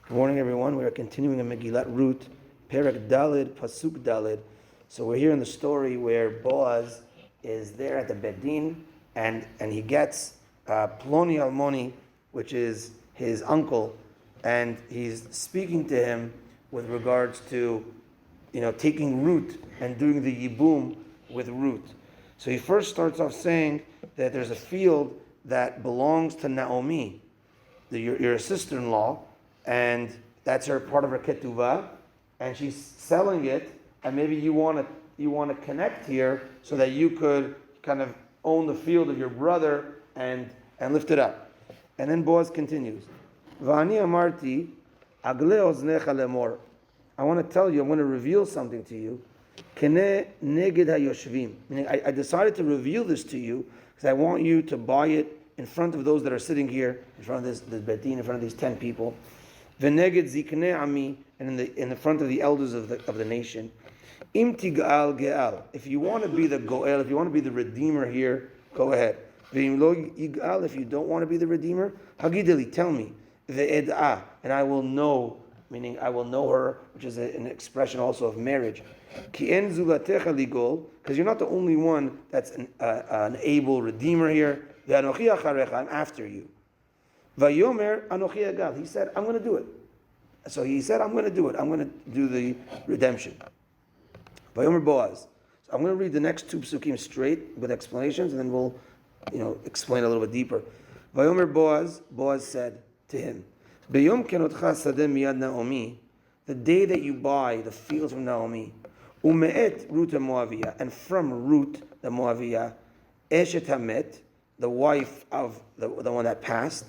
Good morning, everyone. We are continuing in Megilat Ruth Perek Dalid, Pasuk Dalid. So we're here in the story where Boaz is there at the Bedin, and he gets Ploni Almoni, which is his uncle, and he's speaking to him with regards to, taking root and doing the Yibum with root. So he first starts off saying that there's a field that belongs to Naomi, your sister-in-law, and that's her part of her ketuvah, and she's selling it, and maybe you want to connect here so that you could kind of own the field of your brother and lift it up. And then Boaz continues, Vani amarti agle oznecha lemor. I want to tell you, I'm going to reveal something to you. Kene neged hayoshvim. Meaning, I decided to reveal this to you because I want you to buy it in front of those that are sitting here, in front of this betin, in front of these 10 people. V'neged ziknei ami, and in the front of the elders of the nation. Im tigal ge'al. If you want to be the goel, if you want to be the redeemer here, go ahead. V'im lo yigal. If you don't want to be the redeemer, hagideli, tell me. Ve'ed'ah, and I will know, meaning I will know her, which is an expression also of marriage. Ki en zulatecha ligol, because you're not the only one that's an able redeemer here. Ve'anochi acharecha, I'm after you. Vayomer anochi agad. He said, I'm going to do it. So he said, I'm going to do it. I'm going to do the redemption. Vayomer Boaz. So I'm going to read the next two Pesukim straight with explanations, and then we'll, explain a little bit deeper. Vayomer Boaz said to him, Beyom kenotcha sadeh miyad Naomi, the day that you buy the fields from Naomi, ume'et Ruth Moaviyah, and from Ruth the Moaviyah, Eshet Hamet, the wife of the one that passed,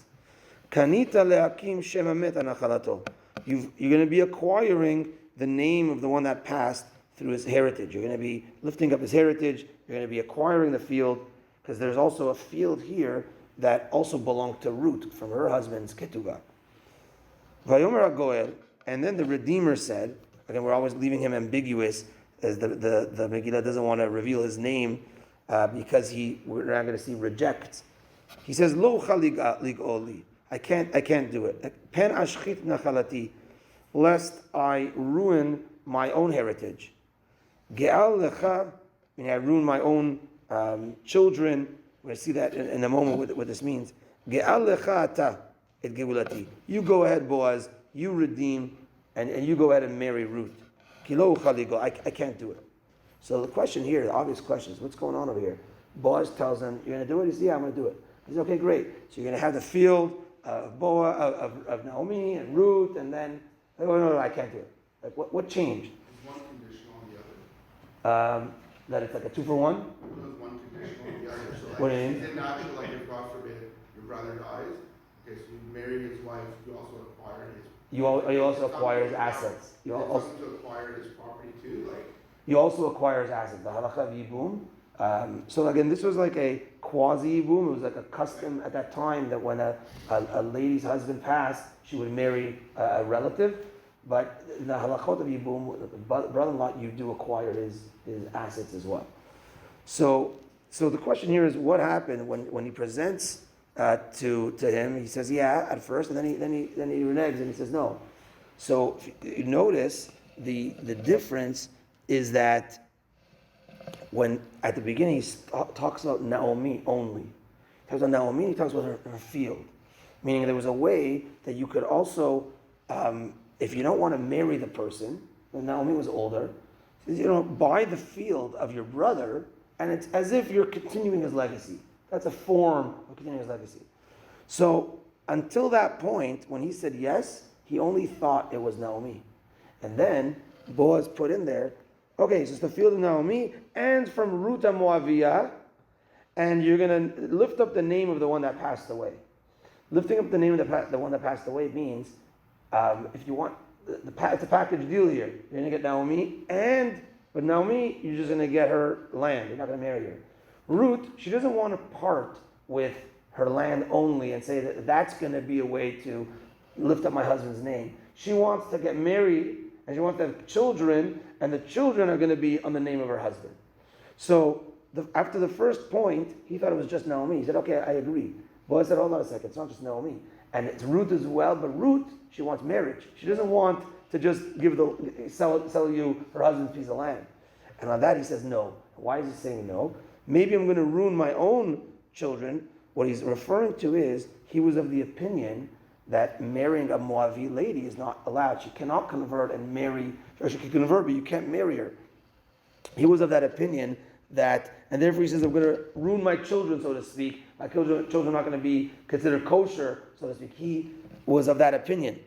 Kanita leakim shem hamet anachalato. You're going to be acquiring the name of the one that passed through his heritage. You're going to be lifting up his heritage. You're going to be acquiring the field, because there's also a field here that also belonged to Ruth from her husband's ketuvah. Vayomer HaGoel, and then the Redeemer said, again, we're always leaving him ambiguous, as the Megillah doesn't want to reveal his name, because we're not going to see rejects. He says, Lo chalig oli. I can't do it. Pen ashchit nachalati, lest I ruin my own heritage. Ge'al lecha, I ruin my own children. We're going to see that in a moment what this means. Ge'al lecha ata et geulati. You go ahead, Boaz. You redeem, and you go ahead and marry Ruth. Kilo chaligo. I can't do it. So the question here, the obvious question is, what's going on over here? Boaz tells him, you're going to do it? He says, yeah, I'm going to do it. He says, okay, great. So you're going to have the field of of Naomi and Ruth, and then, no, I can't do it. Like, what changed? There's one condition on the other. That it's like a 2-for-1? There's one condition on the other. So What do you mean? is it natural, like if God forbid your brother dies, okay, so you marry his wife, you also acquire his. You also acquire his assets. You also to acquire his property too, like. You also acquire his assets. The halacha of yibum. So again, this was like a quasi yibum. It was like a custom at that time that when a lady's husband passed, she would marry a relative. But in the halachot of yibum, the brother-in-law, you do acquire his assets as well. So the question here is, what happened when he presents to him? He says, yeah, at first, and then he reneges and he says no. So if you notice the difference is that when at the beginning he talks about Naomi only. He talks about Naomi, he talks about her field. Meaning there was a way that you could also, if you don't want to marry the person, when Naomi was older, buy the field of your brother, and it's as if you're continuing his legacy. That's a form of continuing his legacy. So until that point, when he said yes, he only thought it was Naomi. And then Boaz put in there, okay, so it's the field of Naomi and from Ruth Moaviyah, and you're going to lift up the name of the one that passed away. Lifting up the name of the one that passed away means, if you want, it's a package deal here. You're going to get Naomi, but Naomi, you're just going to get her land. You're not going to marry her. Ruth, she doesn't want to part with her land only and say that that's going to be a way to lift up my husband's name. She wants to get married, and she wants to have children, and the children are going to be on the name of her husband. So after the first point, he thought it was just Naomi. He said, okay, I agree. Boaz said, hold on a second, it's not just Naomi. And it's Ruth as well, but Ruth, she wants marriage. She doesn't want to just sell you her husband's piece of land. And on that he says no. Why is he saying no? Maybe I'm going to ruin my own children. What he's referring to is he was of the opinion that marrying a Moavi lady is not allowed. She cannot convert and marry, or she can convert, but you can't marry her. He was of that opinion and therefore he says, I'm going to ruin my children, so to speak. My children are not going to be considered kosher, so to speak. He was of that opinion.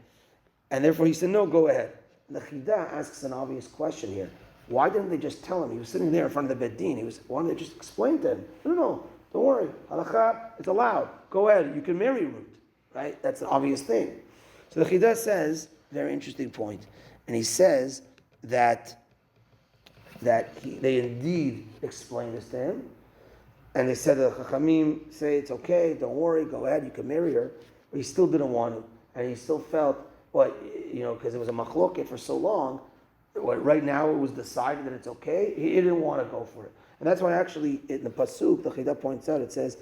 And therefore he said, no, go ahead. The Chida asks an obvious question here. Why didn't they just tell him? He was sitting there in front of the Beddin. Why didn't they just explain to him? No, don't worry. Halakha, it's allowed. Go ahead. You can marry Ruth. Right? That's an obvious thing. So the Chida says, very interesting point. And he says that they indeed explained this to him. And they said the Hachamim say it's okay, don't worry, go ahead, you can marry her. But he still didn't want to. And he still felt, because it was a machloket for so long, right now it was decided that it's okay, he didn't want to go for it. And that's why actually in the Pasuk, the Chida points out, it says,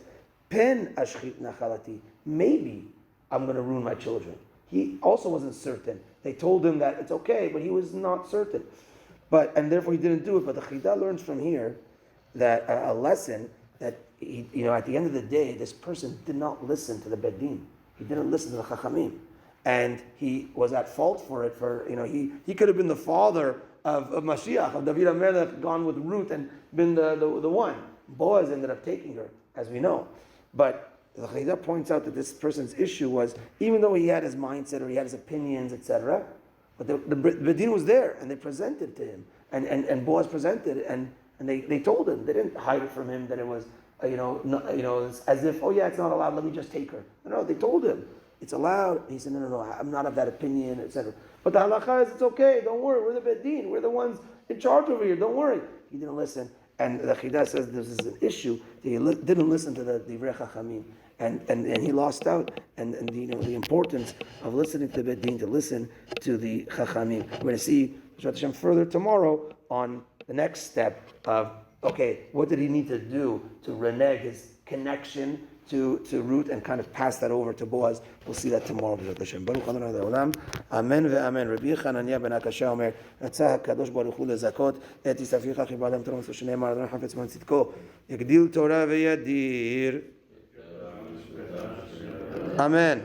Pen ashchit nachalati, maybe I'm going to ruin my children. He also wasn't certain. They told him that it's okay, but he was not certain. And therefore he didn't do it. But the Chida learns from here that a lesson that at the end of the day, this person did not listen to the Beddin. He didn't listen to the Chachamim, and he was at fault for it. He could have been the father of Mashiach, of David HaMelech, gone with Ruth and been the one. Boaz ended up taking her, as we know. But the Chida points out that this person's issue was, even though he had his mindset or he had his opinions, etc., but the Beddin was there, and they presented to him, and Boaz presented, and they told him. They didn't hide it from him that it was, it's as if, it's not allowed, let me just take her. No, they told him, it's allowed. And he said, no, I'm not of that opinion, etc. But the halakha is, it's okay, don't worry, we're the Beddin, we're the ones in charge over here, don't worry. He didn't listen. And the Chida says this is an issue that he didn't listen to the Divrei Chachamim, and he lost out. And the importance of listening to the Beddin, to listen to the Chachamim. We're going to see Hashem further tomorrow on the next step of what did he need to do to renege his connection to Ruth and kind of pass that over to Boaz. We'll see that tomorrow. Baruch Adonai Le'olam. Amen ve'amen. Rabbi Chananya ben Akasha omer, רצה הקדוש ברוך הוא לזכות את יספיך כבאדם תרום שנאמר אדוני חפץ בן צדקו יגדיל תורה וידיר. אמן.